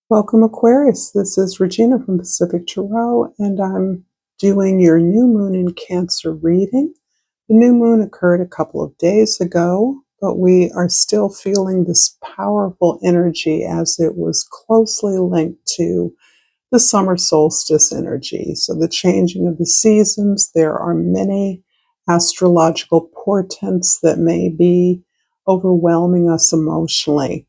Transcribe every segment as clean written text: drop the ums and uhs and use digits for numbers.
Welcome, Aquarius. This is Regina from Pacific Tarot, and I'm doing your new moon in Cancer reading. The new moon occurred a couple of days ago, but we are still feeling this powerful energy as it was closely linked to the summer solstice energy. So the changing of the seasons, there are many astrological portents that may be overwhelming us emotionally.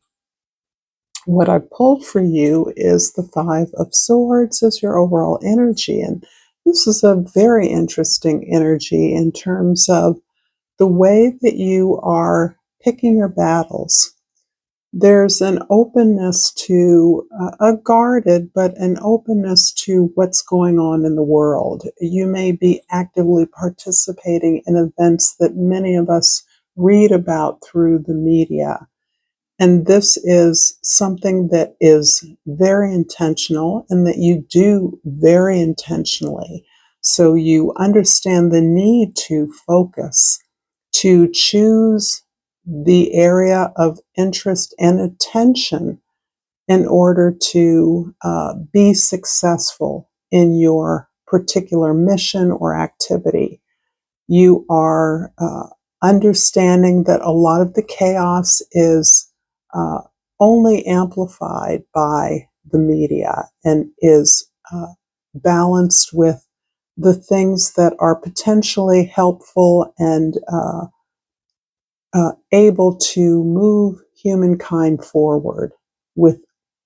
What I pulled for you is the Five of Swords as your overall energy. And this is a very interesting energy in terms of the way that you are picking your battles. There's an openness to, a guarded, but an openness to what's going on in the world. You may be actively participating in events that many of us read about through the media. And this is something that is very intentional and that you do very intentionally. So you understand the need to focus, to choose the area of interest and attention in order to be successful in your particular mission or activity. You are understanding that a lot of the chaos is uh, only amplified by the media and is balanced with the things that are potentially helpful and able to move humankind forward with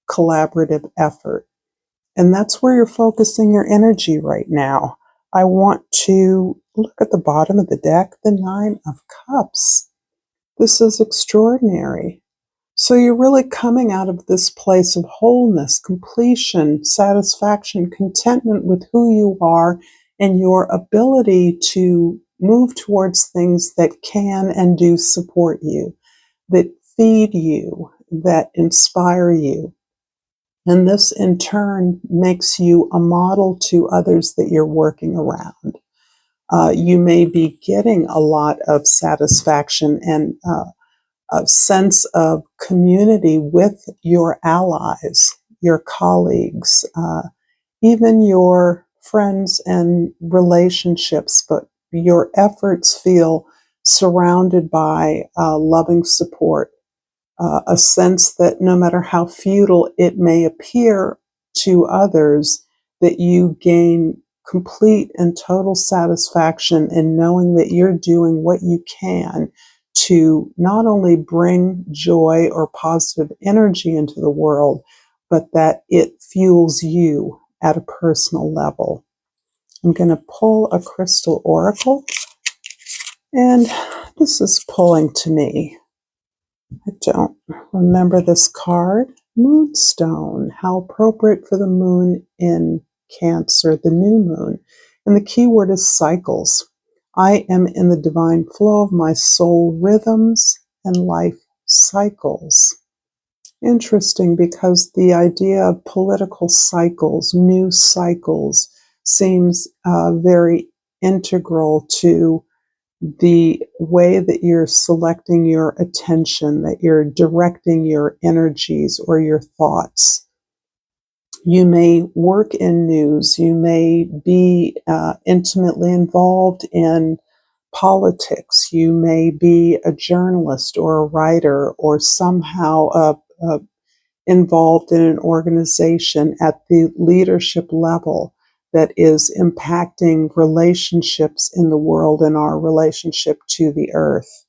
collaborative effort. And that's where you're focusing your energy right now. I want to look at the bottom of the deck, the Nine of Cups. This is extraordinary. So you're really coming out of this place of wholeness, completion, satisfaction, contentment with who you are and your ability to move towards things that can and do support you, that feed you, that inspire you. And this in turn makes you a model to others that you're working around. You may be getting a lot of satisfaction and a sense of community with your allies, your colleagues, even your friends and relationships, but your efforts feel surrounded by loving support, a sense that no matter how futile it may appear to others, that you gain complete and total satisfaction in knowing that you're doing what you can to not only bring joy or positive energy into the world, but that it fuels you at a personal level. I'm going to pull a crystal oracle, and this is pulling to me. I don't remember this card. Moonstone, how appropriate for the moon in Cancer, the new moon. And the key word is cycles. I am in the divine flow of my soul rhythms and life cycles. Interesting, because the idea of political cycles, news cycles, seems very integral to the way that you're selecting your attention, that you're directing your energies or your thoughts. You may work in news, you may be intimately involved in politics, you may be a journalist or a writer or somehow involved in an organization at the leadership level that is impacting relationships in the world and our relationship to the earth.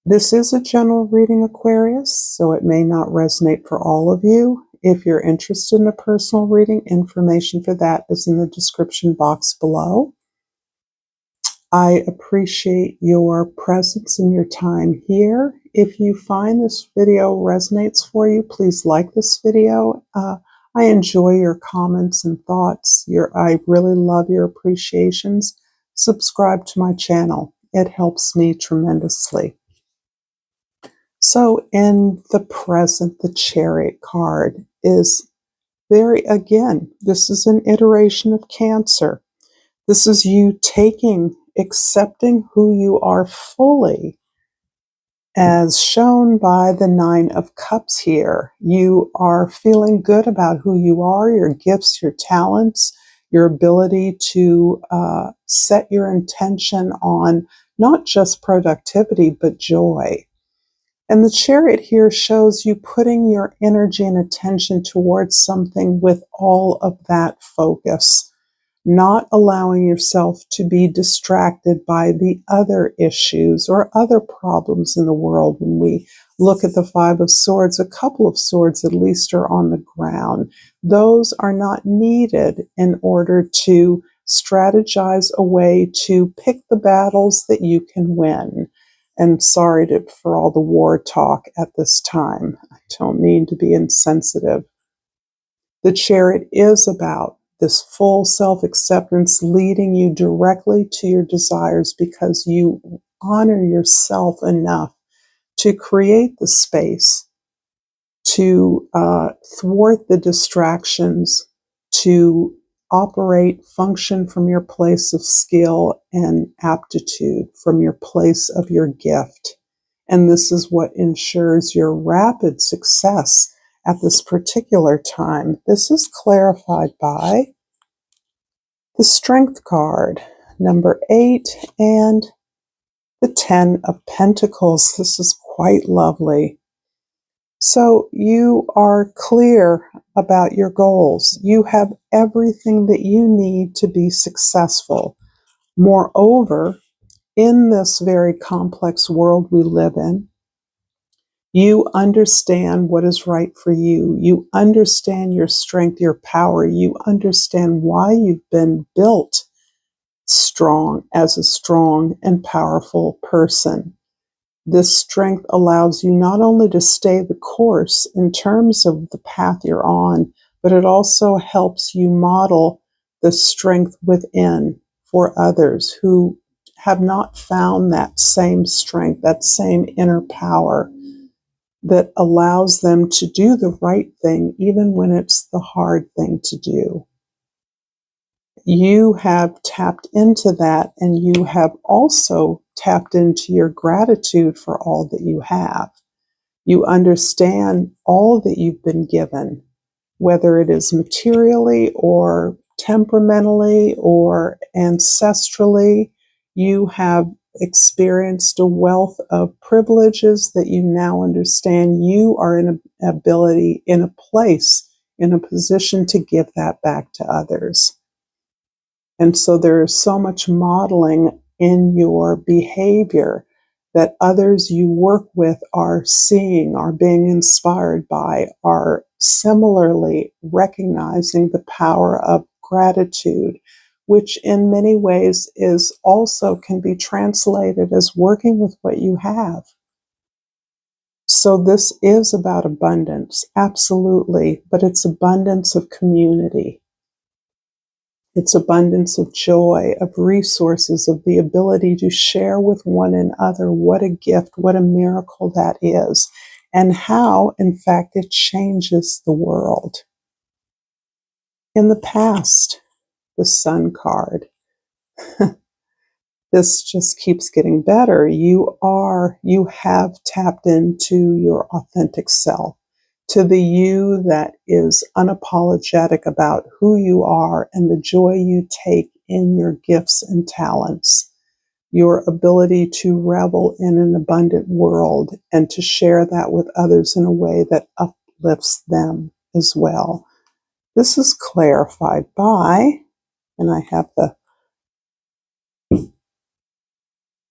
This is a general reading, Aquarius, so it may not resonate for all of you. If you're interested in a personal reading, information for that is in the description box below. I appreciate your presence and your time here. If you find this video resonates for you, please like this video. I enjoy your comments and thoughts. I really love your appreciations. Subscribe to my channel. It helps me tremendously. So in the present, the Chariot card is again, this is an iteration of Cancer. This is you accepting who you are fully As shown by the Nine of Cups here, you are feeling good about who you are, your gifts, your talents, your ability to set your intention on not just productivity, but joy. And the Chariot here shows you putting your energy and attention towards something with all of that focus, not allowing yourself to be distracted by the other issues or other problems in the world. When we look at the Five of Swords, a couple of swords at least are on the ground. Those are not needed in order to strategize a way to pick the battles that you can win. And sorry for all the war talk at this time. I don't mean to be insensitive. The Chariot is about this full self-acceptance leading you directly to your desires because you honor yourself enough to create the space to thwart the distractions, to operate, function from your place of skill and aptitude, from your place of your gift. And this is what ensures your rapid success at this particular time. This is clarified by the Strength card, number 8, and the 10 of Pentacles. This is quite lovely. So you are clear about your goals. You have everything that you need to be successful. Moreover, in this very complex world we live in, you understand what is right for you. You understand your strength, your power. You understand why you've been built strong as a strong and powerful person. This strength allows you not only to stay the course in terms of the path you're on, but it also helps you model the strength within for others who have not found that same strength, that same inner power that allows them to do the right thing, even when it's the hard thing to do. You have tapped into that, and you have also tapped into your gratitude for all that you have. You understand all that you've been given, whether it is materially or temperamentally or ancestrally. You have experienced a wealth of privileges that you now understand you are in a ability, in a place, in a position to give that back to others. And so there is so much modeling in your behavior that others you work with are seeing, are being inspired by, are similarly recognizing the power of gratitude, which in many ways is also can be translated as working with what you have. So this is about abundance, absolutely, but it's abundance of community. It's abundance of joy, of resources, of the ability to share with one another. What a gift, what a miracle that is, and how, in fact, it changes the world. In the past, the Sun card. This just keeps getting better. You have tapped into your authentic self, to the you that is unapologetic about who you are and the joy you take in your gifts and talents, your ability to revel in an abundant world and to share that with others in a way that uplifts them as well. This is clarified by, and I have the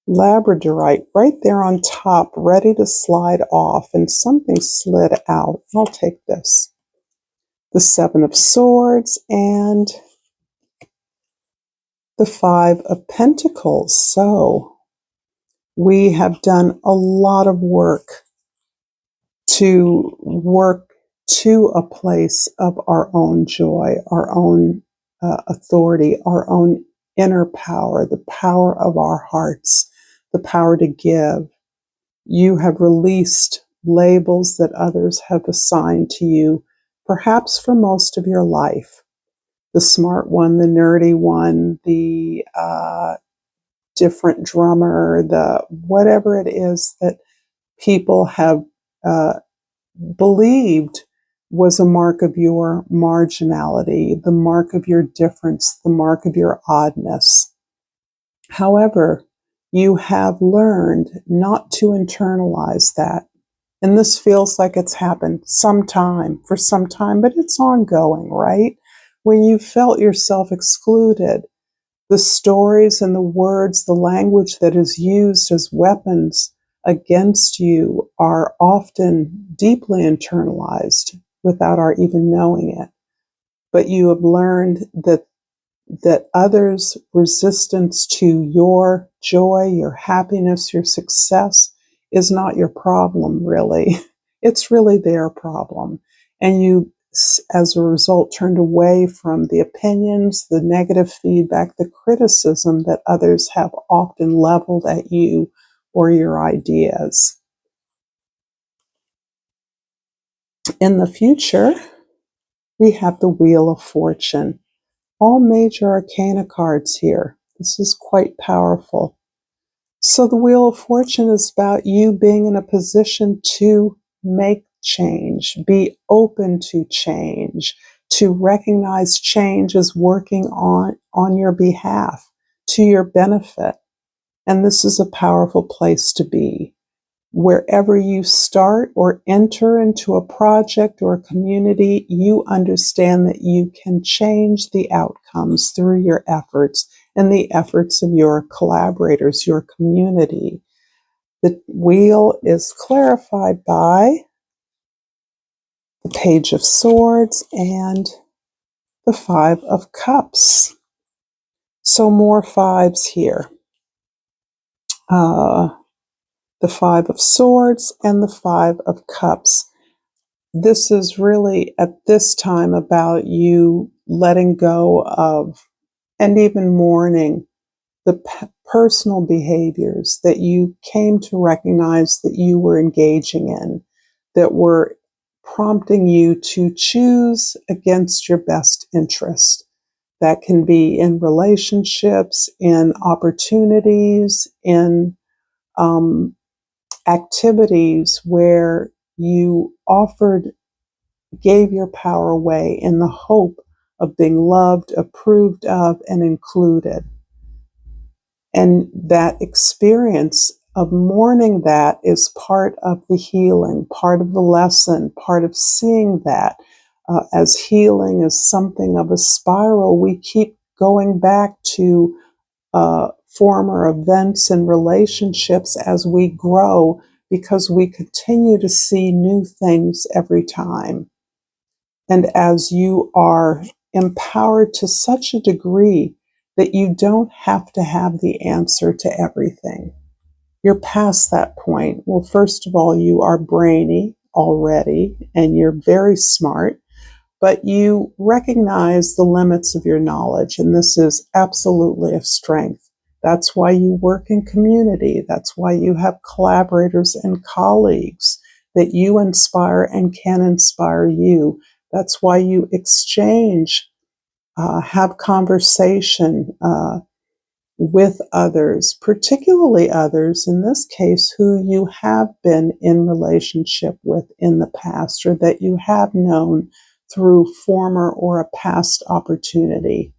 Labradorite right there on top, ready to slide off, and something slid out. I'll take this. The Seven of Swords and the Five of Pentacles. So we have done a lot of work to a place of our own joy, our own authority, our own inner power, the power of our hearts, the power to give. You have released labels that others have assigned to you, perhaps for most of your life. The smart one, the nerdy one, the different drummer, the whatever it is that people have believed was a mark of your marginality, the mark of your difference, the mark of your oddness. However, you have learned not to internalize that. And this feels like it's happened for some time, but it's ongoing, right? When you felt yourself excluded, the stories and the words, the language that is used as weapons against you are often deeply internalized without our even knowing it. But you have learned that others' resistance to your joy, your happiness, your success is not your problem, really. It's really their problem. And you, as a result, turned away from the opinions, the negative feedback, the criticism that others have often leveled at you or your ideas. In the future, we have the Wheel of Fortune. All major arcana cards here. This is quite powerful. So the Wheel of Fortune is about you being in a position to make change, be open to change, to recognize change as working on your behalf, to your benefit. And this is a powerful place to be. Wherever you start or enter into a project or a community, you understand that you can change the outcomes through your efforts and the efforts of your collaborators, your community. The wheel is clarified by the Page of Swords and the Five of Cups. So more fives here. The Five of Swords and the Five of Cups. This is really at this time about you letting go of and even mourning the personal behaviors that you came to recognize that you were engaging in, that were prompting you to choose against your best interest. That can be in relationships, in opportunities, in activities where you gave your power away in the hope of being loved, approved of, and included. And that experience of mourning that is part of the healing, part of the lesson, part of seeing that as healing as something of a spiral. We keep going back to former events and relationships as we grow because we continue to see new things every time. And as you are empowered to such a degree that you don't have to have the answer to everything, you're past that point. Well, first of all, you are brainy already and you're very smart, but you recognize the limits of your knowledge, and this is absolutely a strength. That's why you work in community. That's why you have collaborators and colleagues that you inspire and can inspire you. That's why you exchange, have conversation with others, particularly others, in this case, who you have been in relationship with in the past or that you have known through former or a past opportunity.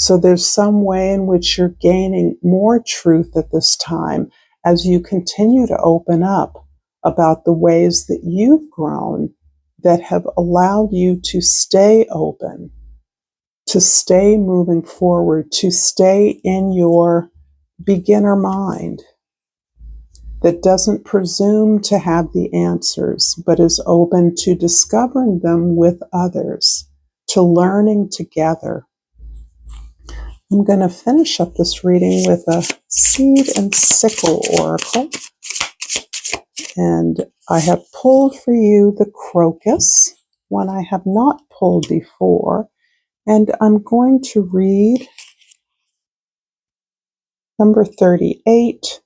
So there's some way in which you're gaining more truth at this time as you continue to open up about the ways that you've grown that have allowed you to stay open, to stay moving forward, to stay in your beginner mind that doesn't presume to have the answers, but is open to discovering them with others, to learning together. I'm going to finish up this reading with a Seed and Sickle Oracle. And I have pulled for you the Crocus, one I have not pulled before. And I'm going to read number 38.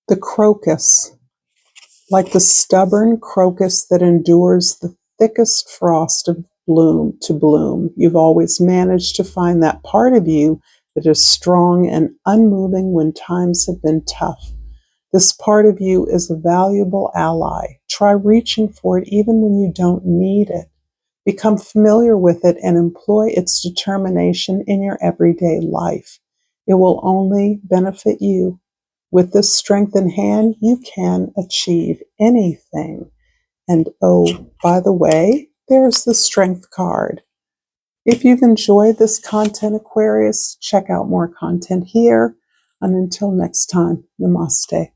The crocus, like the stubborn crocus that endures the thickest frost of bloom to bloom. You've always managed to find that part of you that is strong and unmoving when times have been tough. This part of you is a valuable ally. Try reaching for it even when you don't need it. Become familiar with it and employ its determination in your everyday life. It will only benefit you. With this strength in hand, you can achieve anything. And oh, by the way, there's the Strength card. If you've enjoyed this content, Aquarius, check out more content here. And until next time, namaste.